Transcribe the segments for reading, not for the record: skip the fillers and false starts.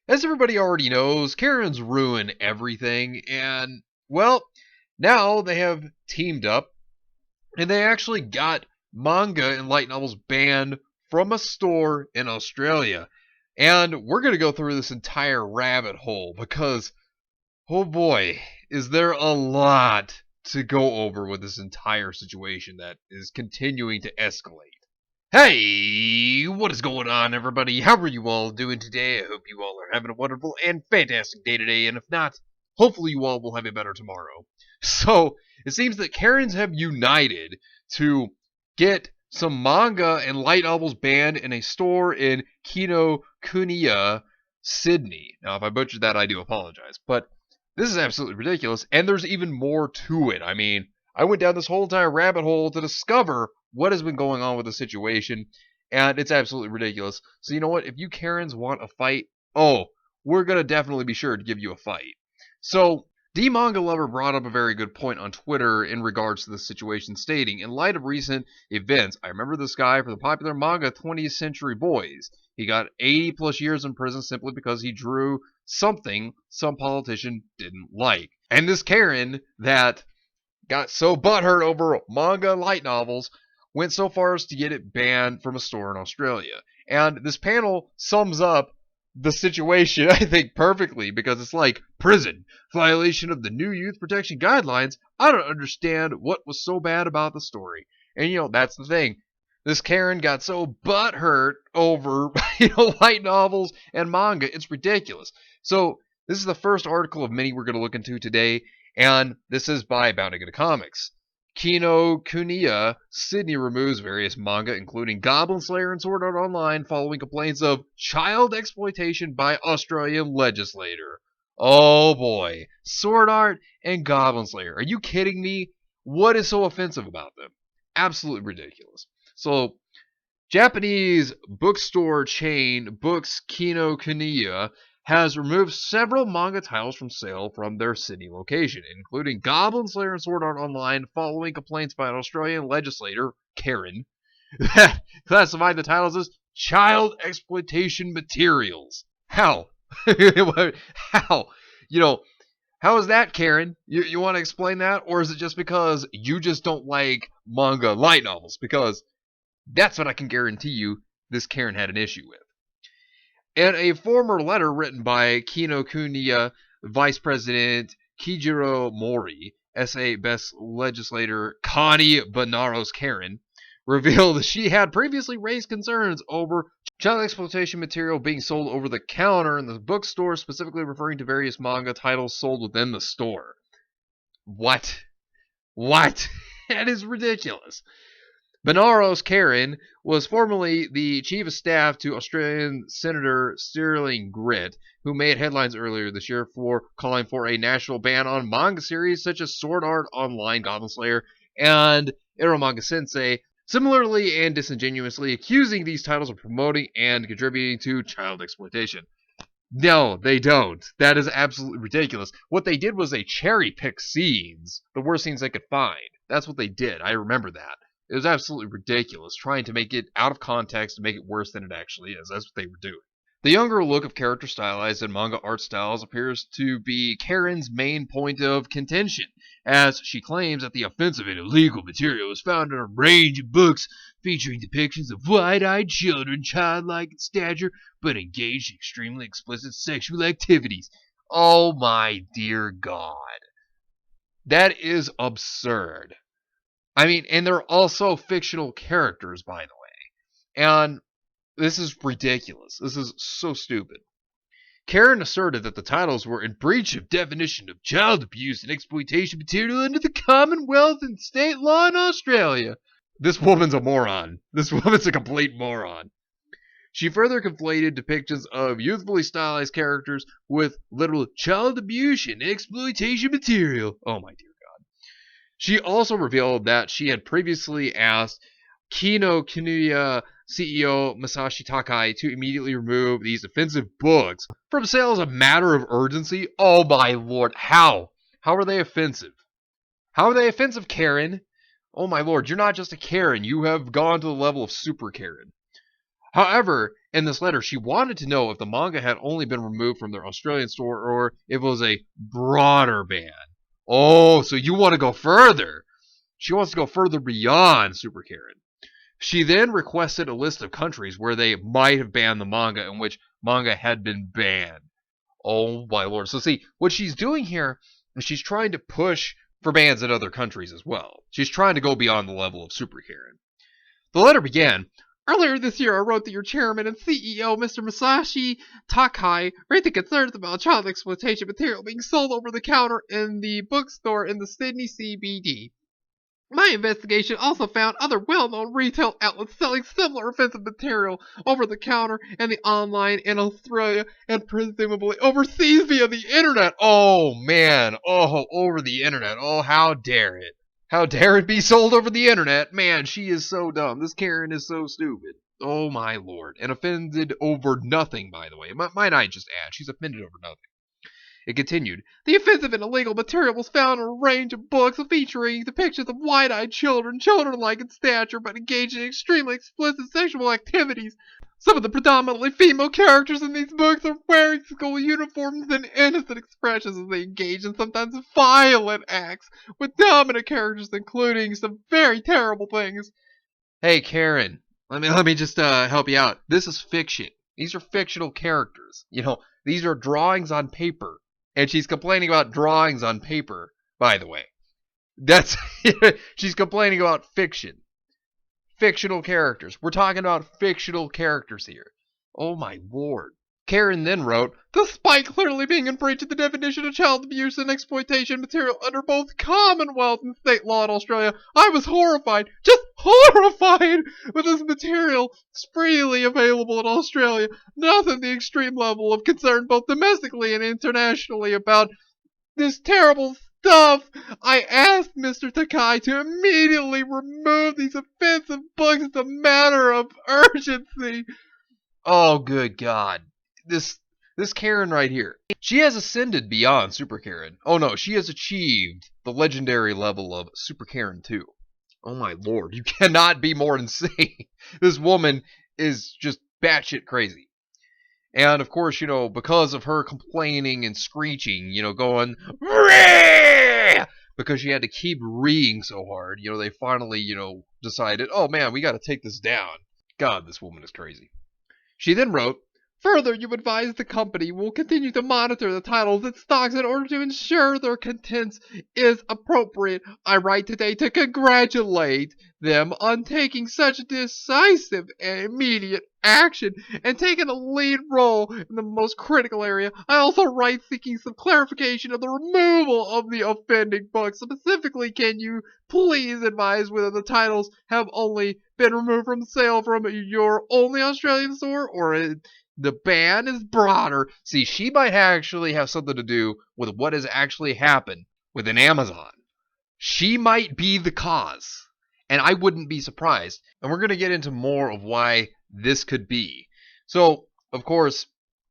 As everybody already knows, Karens ruin everything, and, well, now they have teamed up, and they actually got manga and light novels banned from a store in Australia. And we're going to go through this entire rabbit hole because, oh boy, is there a lot to go over with this entire situation that is continuing to escalate. Hey, what is going on, everybody? How are you all doing today? I hope you all are having a wonderful and fantastic day today, and if not, hopefully you all will have a better tomorrow. So, it seems that Karens have united to get some manga and light novels banned in a store in Kinokuniya, Sydney. Now, if I butchered that, I do apologize, but this is absolutely ridiculous, and there's even more to it. I mean, I went down this whole entire rabbit hole to discover what has been going on with the situation, and it's absolutely ridiculous. So you know what? If you Karens want a fight, oh, we're gonna definitely be sure to give you a fight. So D Manga Lover brought up a very good point on Twitter in regards to the situation, stating, in light of recent events, I remember this guy for the popular manga 20th Century Boys. He got 80 plus years in prison simply because he drew something some politician didn't like. And this Karen that got so butthurt over manga light novels went so far as to get it banned from a store in Australia. And this panel sums up the situation, I think, perfectly, because it's like, prison, violation of the new youth protection guidelines. I don't understand what was so bad about the story. And, that's the thing. This Karen got so butthurt over, light novels and manga. It's ridiculous. So, this is the first article of many we're going to look into today, and this is by Bounty Comics. Kinokuniya, Sydney removes various manga, including Goblin Slayer and Sword Art Online, following complaints of child exploitation by Australian legislator. Oh boy, Sword Art and Goblin Slayer. Are you kidding me? What is so offensive about them? Absolutely ridiculous. So, Japanese bookstore chain Books Kinokuniya has removed several manga titles from sale from their Sydney location, including Goblin Slayer and Sword Art Online, following complaints by an Australian legislator, Karen, that classified the titles as child exploitation materials. How? How? How is that, Karen? You want to explain that? Or is it just because you just don't like manga light novels? Because that's what I can guarantee you this Karen had an issue with. In a former letter written by Kinokuniya Vice President Kijiro Mori, SA Best Legislator Connie Bonaros Karen revealed that she had previously raised concerns over child exploitation material being sold over the counter in the bookstore, specifically referring to various manga titles sold within the store. What? That is ridiculous. Bonaros Karen was formerly the chief of staff to Australian Senator Sterling Gritt, who made headlines earlier this year for calling for a national ban on manga series such as Sword Art Online, Goblin Slayer, and Eromanga Sensei, similarly and disingenuously accusing these titles of promoting and contributing to child exploitation. No, they don't. That is absolutely ridiculous. What they did was they cherry-picked scenes, the worst scenes they could find. That's what they did. I remember that. It was absolutely ridiculous, trying to make it out of context to make it worse than it actually is. That's what they were doing. The younger look of character stylized in manga art styles appears to be Karen's main point of contention, as she claims that the offensive and illegal material is found in a range of books featuring depictions of wide-eyed children, childlike in stature, but engaged in extremely explicit sexual activities. Oh my dear God. That is absurd. I mean, and they're also fictional characters, by the way. And this is ridiculous. This is so stupid. Karen asserted that the titles were in breach of definition of child abuse and exploitation material under the Commonwealth and state law in Australia. This woman's a moron. This woman's a complete moron. She further conflated depictions of youthfully stylized characters with literal child abuse and exploitation material. Oh my dear. She also revealed that she had previously asked Kinokuniya CEO Masashi Takai to immediately remove these offensive books from sale as a matter of urgency. Oh my lord, how? How are they offensive? How are they offensive, Karen? Oh my lord, you're not just a Karen, you have gone to the level of Super Karen. However, In this letter, she wanted to know if the manga had only been removed from their Australian store or if it was a broader ban. Oh, so you want to go further. She wants to go further beyond Super Karen. She then requested a list of countries where they might have banned the manga in which manga had been banned. Oh my lord. So see, what she's doing here is she's trying to push for bans in other countries as well. She's trying to go beyond the level of Super Karen. The letter began, "Earlier this year I wrote that your chairman and CEO, Mr. Masashi Takai, raised the concerns about child exploitation material being sold over the counter in the bookstore in the Sydney CBD. My investigation also found other well-known retail outlets selling similar offensive material over the counter and the online in Australia and presumably overseas via the internet." Oh man, oh, over the internet. Oh, how dare it. How dare it be sold over the internet? Man, she is so dumb. This Karen is so stupid. Oh my lord. And offended over nothing, by the way. Might I just add, she's offended over nothing. It continued, "The offensive and illegal material was found in a range of books featuring depictions of wide-eyed children, children-like in stature, but engaged in extremely explicit sexual activities. Some of the predominantly female characters in these books are wearing school uniforms and innocent expressions as they engage in sometimes violent acts, with dominant characters including some very terrible things." Hey, Karen, let me just help you out. This is fiction. These are fictional characters. These are drawings on paper. And she's complaining about drawings on paper, by the way. That's she's complaining about fiction. Fictional characters. We're talking about fictional characters here. Oh my lord. Karen then wrote, "Despite clearly being in breach of the definition of child abuse and exploitation material under both Commonwealth and state law in Australia, I was horrified, just horrified, with this material freely available in Australia. Nothing the extreme level of concern both domestically and internationally about this terrible stuff. I asked Mr. Takai to immediately remove these offensive books as a matter of urgency." Oh, good God. This Karen right here. She has ascended beyond Super Karen. Oh no, she has achieved the legendary level of Super Karen 2. Oh my lord, you cannot be more insane. This woman is just batshit crazy. And of course, because of her complaining and screeching, going, "Rah!" because she had to keep reading so hard, they finally, decided, oh man, we got to take this down. God, this woman is crazy. She then wrote, "Further, you advise the company will continue to monitor the titles it stocks in order to ensure their contents is appropriate. I write today to congratulate them on taking such decisive and immediate action and taking a lead role in the most critical area. I also write seeking some clarification of the removal of the offending books. Specifically, can you please advise whether the titles have only been removed from sale from your only Australian store or the ban is broader?" See, she might actually have something to do with what has actually happened within Amazon. She might be the cause. And I wouldn't be surprised. And we're going to get into more of why this could be. So, of course,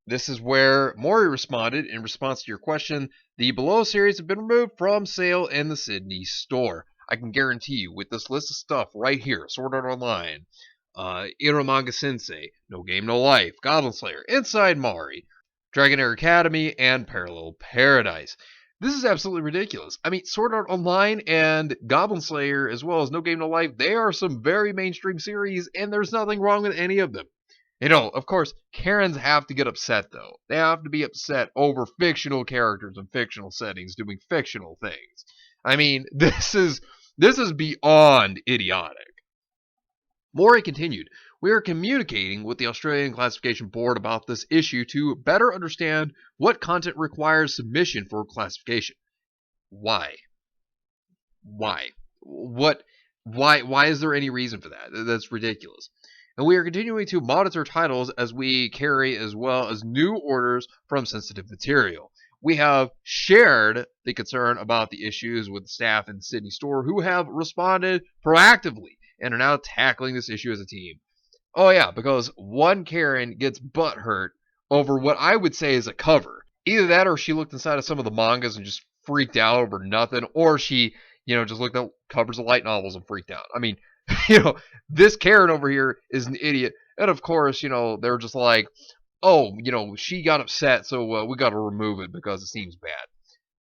this is where Mori responded in response to your question. The below series have been removed from sale in the Sydney store. I can guarantee you, with this list of stuff right here, Sword Art Online, Manga Sensei, No Game No Life, Goblin Slayer, Inside Mari, Dragonair Academy, and Parallel Paradise. This is absolutely ridiculous. I mean, Sword Art Online and Goblin Slayer, as well as No Game No Life, they are some very mainstream series, and there's nothing wrong with any of them. Of course, Karens have to get upset, though. They have to be upset over fictional characters and fictional settings doing fictional things. I mean, this is beyond idiotic. Mori continued, "We are communicating with the Australian Classification Board about this issue to better understand what content requires submission for classification." Why? Why? Why is there any reason for that? That's ridiculous. "And we are continuing to monitor titles as we carry as well as new orders from sensitive material. We have shared the concern about the issues with the staff in the Sydney store who have responded proactively and are now tackling this issue as a team." Oh yeah, because one Karen gets butt hurt over what I would say is a cover. Either that or she looked inside of some of the mangas and just freaked out over nothing, or she, just looked at covers of light novels and freaked out. I mean, this Karen over here is an idiot And of course, they're just like, oh, she got upset, so we got to remove it because it seems bad.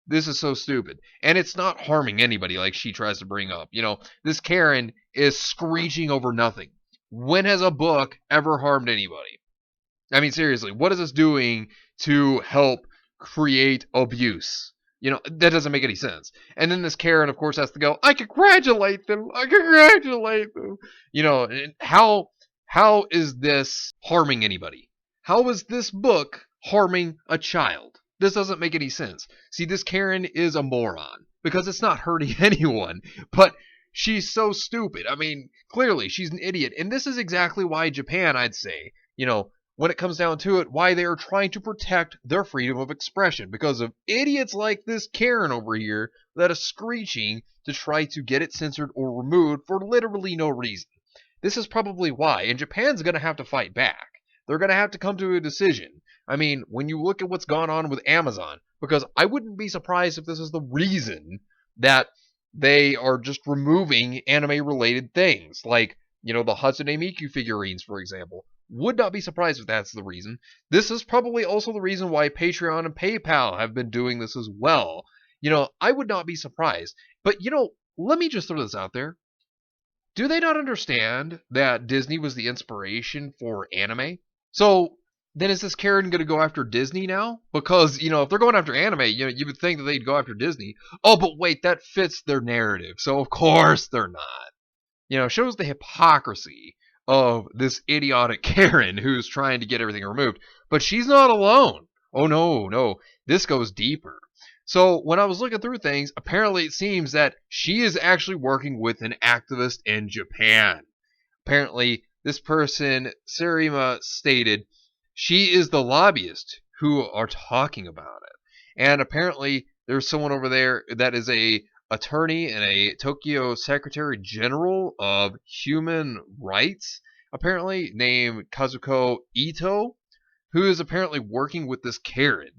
This is so stupid. And it's not harming anybody like she tries to bring up. This Karen is screeching over nothing. When has a book ever harmed anybody? I mean, seriously, what is this doing to help create abuse? That doesn't make any sense. And then this Karen, of course, has to go, I congratulate them. I congratulate them. How is this harming anybody? How is this book harming a child? This doesn't make any sense. See, this Karen is a moron because it's not hurting anyone, but she's so stupid. I mean, clearly she's an idiot. And this is exactly why Japan, I'd say, when it comes down to it, why they are trying to protect their freedom of expression because of idiots like this Karen over here that is screeching to try to get it censored or removed for literally no reason. This is probably why, and Japan's going to have to fight back. They're going to have to come to a decision. I mean, when you look at what's gone on with Amazon, because I wouldn't be surprised if this is the reason that they are just removing anime-related things, like, the Hatsune Miku figurines, for example. Would not be surprised if that's the reason. This is probably also the reason why Patreon and PayPal have been doing this as well. I would not be surprised. But, let me just throw this out there. Do they not understand that Disney was the inspiration for anime? So, then is this Karen going to go after Disney now? Because, if they're going after anime, you would think that they'd go after Disney. Oh, but wait, that fits their narrative. So, of course they're not. Shows the hypocrisy of this idiotic Karen who's trying to get everything removed. But she's not alone. Oh, no. This goes deeper. So when I was looking through things, apparently it seems that she is actually working with an activist in Japan. Apparently, this person, Sarima, stated she is the lobbyist who are talking about it. And apparently, there's someone over there that is a attorney and a Tokyo Secretary General of Human Rights, apparently named Kazuko Ito, who is apparently working with this Karen.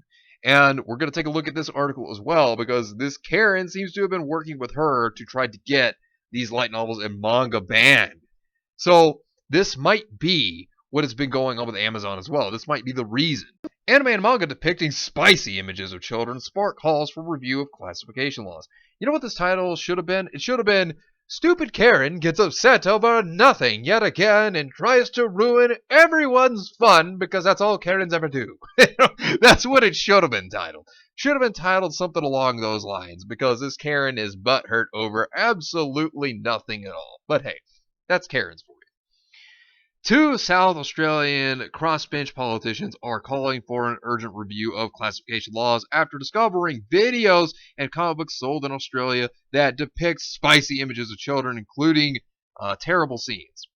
And we're going to take a look at this article as well because this Karen seems to have been working with her to try to get these light novels and manga banned. So this might be what has been going on with Amazon as well. This might be the reason. Anime and manga depicting spicy images of children spark calls for review of classification laws. You know what this title should have been? It should have been Stupid Karen gets upset over nothing yet again and tries to ruin everyone's fun because that's all Karens ever do. That's what it should have been titled. Should have been titled something along those lines because this Karen is butthurt over absolutely nothing at all. But hey, that's Karen's for you. Two South Australian crossbench politicians are calling for an urgent review of classification laws after discovering videos and comic books sold in Australia that depict spicy images of children, including terrible scenes.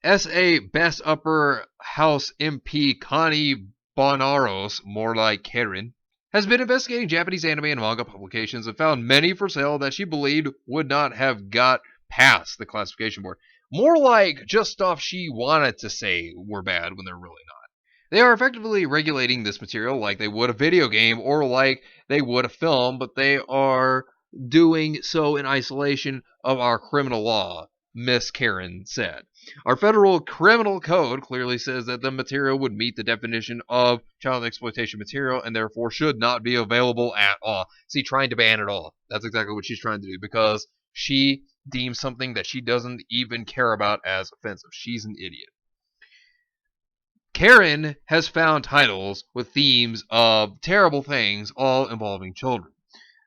SA Best Upper House MP Connie Bonaros, more like Karen, has been investigating Japanese anime and manga publications and found many for sale that she believed would not have got past the classification board. More like just stuff she wanted to say were bad when they're really not. They are effectively regulating this material like they would a video game or like they would a film, but they are doing so in isolation of our criminal law, Miss Karen said. Our federal criminal code clearly says that the material would meet the definition of child exploitation material and therefore should not be available at all. See, trying to ban it all. That's exactly what she's trying to do because she deems something that she doesn't even care about as offensive. She's an idiot. Karen has found titles with themes of terrible things, all involving children.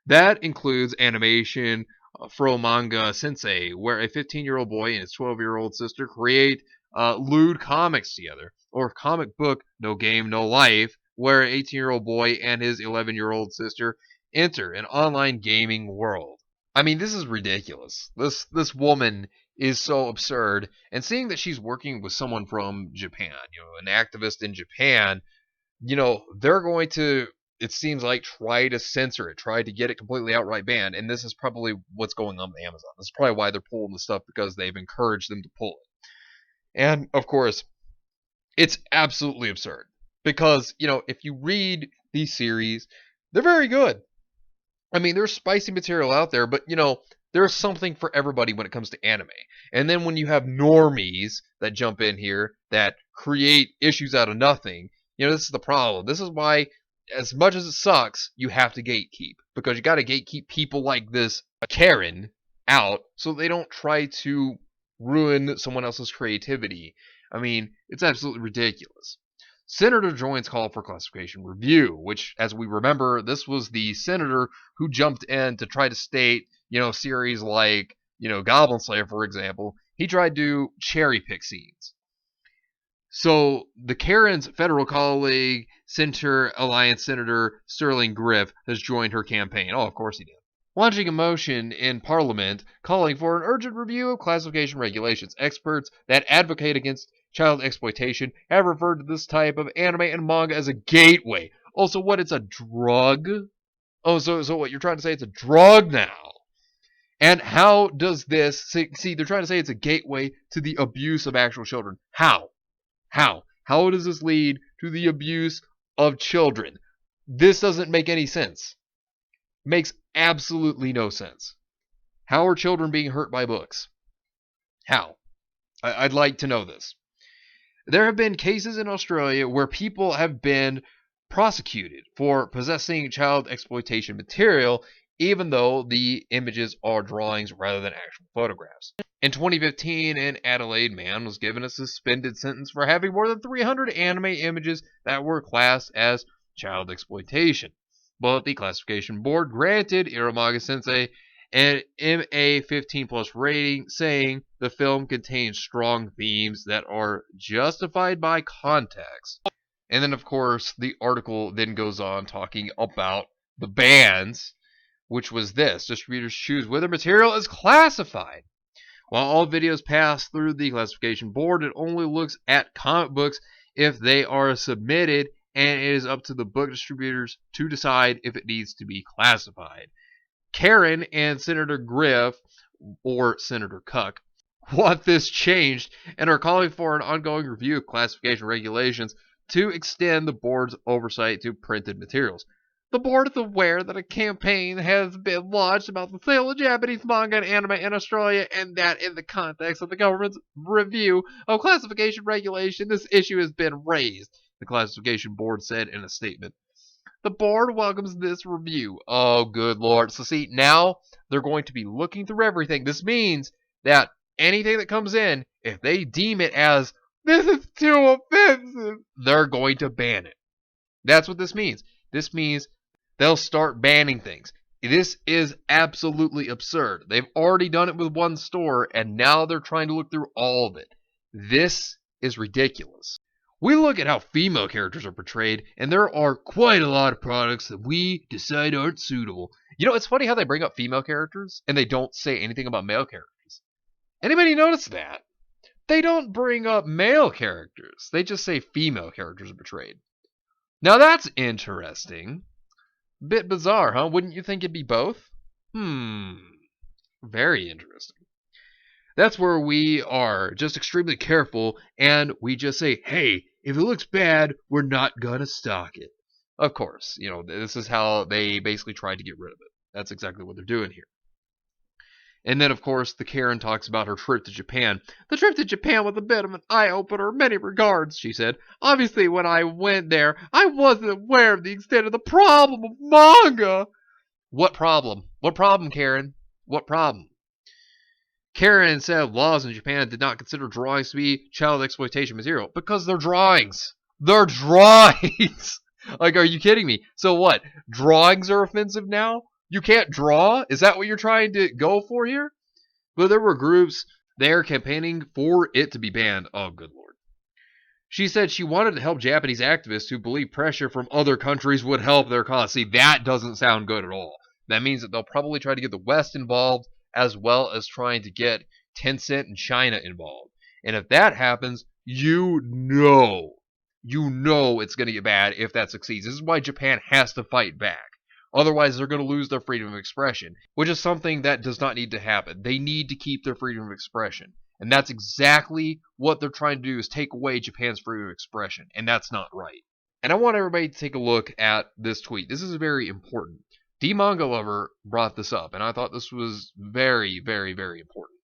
That includes animation from Manga Sensei, where a 15-year-old boy and his 12-year-old sister create lewd comics together, or comic book No Game, No Life, where an 18-year-old boy and his 11-year-old sister enter an online gaming world. I mean, this is ridiculous. This woman is so absurd. And seeing that she's working with someone from Japan, an activist in Japan, they're going to, it seems like, try to censor it, try to get it completely outright banned. And this is probably what's going on with Amazon. This is probably why they're pulling the stuff because they've encouraged them to pull it. And, of course, it's absolutely absurd. Because, if you read these series, they're very good. I mean, there's spicy material out there, but, There's something for everybody when it comes to anime. And then when you have normies that jump in here that create issues out of nothing, this is the problem. This is why, as much as it sucks, you have to gatekeep. Because you got to gatekeep people like this Karen out so they don't try to ruin someone else's creativity. I mean, it's absolutely ridiculous. Senator joins call for classification review, which, as we remember, this was the senator who jumped in to try to state, series like, Goblin Slayer, for example. He tried to cherry pick scenes. So the Karen's federal colleague, Center Alliance Senator Sterling Griff, has joined her campaign. Oh, of course he did. Launching a motion in Parliament calling for an urgent review of classification regulations. Experts that advocate against child exploitation have referred to this type of anime and manga as a gateway. Also, what, it's a drug? Oh, so what, you're trying to say it's a drug now? And how does this, see, they're trying to say it's a gateway to the abuse of actual children. How? How does this lead to the abuse of children? This doesn't make any sense. Makes absolutely no sense. How are children being hurt by books? How? I'd like to know this. There have been cases in Australia where people have been prosecuted for possessing child exploitation material, even though the images are drawings rather than actual photographs. In 2015, an Adelaide man was given a suspended sentence for having more than 300 anime images that were classed as child exploitation. But the classification board granted Iramaga Sensei an MA 15 plus rating, saying the film contains strong themes that are justified by context. And then, of course, the article then goes on talking about the bans, which was this: distributors choose whether material is classified. While all videos pass through the classification board, it only looks at comic books if they are submitted, and it is up to the book distributors to decide if it needs to be classified. Karen and Senator Griff, or Senator Cuck, want this changed and are calling for an ongoing review of classification regulations to extend the board's oversight to printed materials. The board is aware that a campaign has been launched about the sale of Japanese manga and anime in Australia, and that in the context of the government's review of classification regulation, this issue has been raised, the classification board said in a statement. The board welcomes this review. Oh, good lord. So see, now they're going to be looking through everything. This means that anything that comes in, if they deem it as, this is too offensive, they're going to ban it. That's what this means. This means they'll start banning things. This is absolutely absurd. They've already done it with one store, and now they're trying to look through all of it. This is ridiculous. We look at how female characters are portrayed, and there are quite a lot of products that we decide aren't suitable. It's funny how they bring up female characters, and they don't say anything about male characters. Anybody notice that? They don't bring up male characters. They just say female characters are portrayed. Now that's interesting. Bit bizarre, huh? Wouldn't you think it'd be both? Very interesting. That's where we are just extremely careful, and we just say, hey, if it looks bad, we're not gonna stock it. Of course, this is how they basically tried to get rid of it. That's exactly what they're doing here. And then, of course, the Karen talks about her trip to Japan. The trip to Japan was a bit of an eye-opener in many regards, she said. Obviously, when I went there, I wasn't aware of the extent of the problem of manga. What problem? What problem, Karen? What problem? Karen said laws in Japan did not consider drawings to be child exploitation material because they're drawings. They're drawings. Like, are you kidding me? So what? Drawings are offensive now? You can't draw? Is that what you're trying to go for here? But there were groups there campaigning for it to be banned. Oh, good lord. She said she wanted to help Japanese activists who believe pressure from other countries would help their cause. See, that doesn't sound good at all. That means that they'll probably try to get the West involved, as well as trying to get Tencent and China involved. And if that happens, you know it's going to get bad if that succeeds. This is why Japan has to fight back. Otherwise, they're going to lose their freedom of expression, which is something that does not need to happen. They need to keep their freedom of expression. And that's exactly what they're trying to do, is take away Japan's freedom of expression. And that's not right. And I want everybody to take a look at this tweet. This is very important. The Manga Lover brought this up, and I thought this was very, very, very important.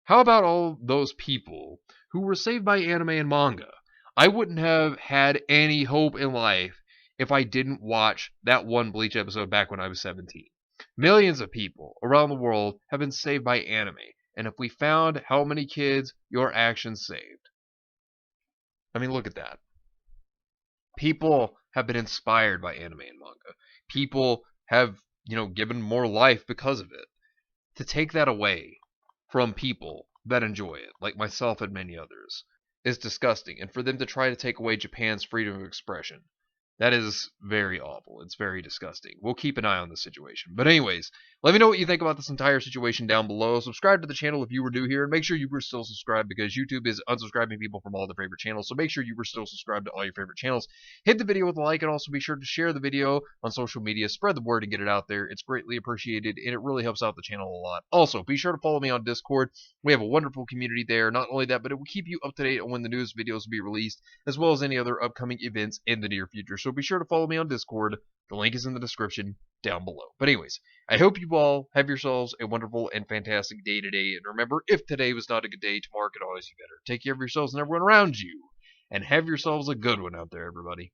How about all those people who were saved by anime and manga? I wouldn't have had any hope in life if I didn't watch that one Bleach episode back when I was 17. Millions of people around the world have been saved by anime, and if we found how many kids your actions saved. I mean, look at that. People have been inspired by anime and manga. People have, given more life because of it. To take that away from people that enjoy it, like myself and many others, is disgusting. And for them to try to take away Japan's freedom of expression, that is very awful. It's very disgusting. We'll keep an eye on this situation. But anyways, let me know what you think about this entire situation down below. Subscribe to the channel if you were new here, and make sure you were still subscribed because YouTube is unsubscribing people from all their favorite channels. So make sure you were still subscribed to all your favorite channels. Hit the video with a like, and also be sure to share the video on social media. Spread the word and get it out there. It's greatly appreciated, and it really helps out the channel a lot. Also, be sure to follow me on Discord. We have a wonderful community there. Not only that, but it will keep you up to date on when the newest videos will be released, as well as any other upcoming events in the near future. So be sure to follow me on Discord. The link is in the description down below. But anyways, I hope you all have yourselves a wonderful and fantastic day today. And remember, if today was not a good day, tomorrow could always be better. Take care of yourselves and everyone around you. And have yourselves a good one out there, everybody.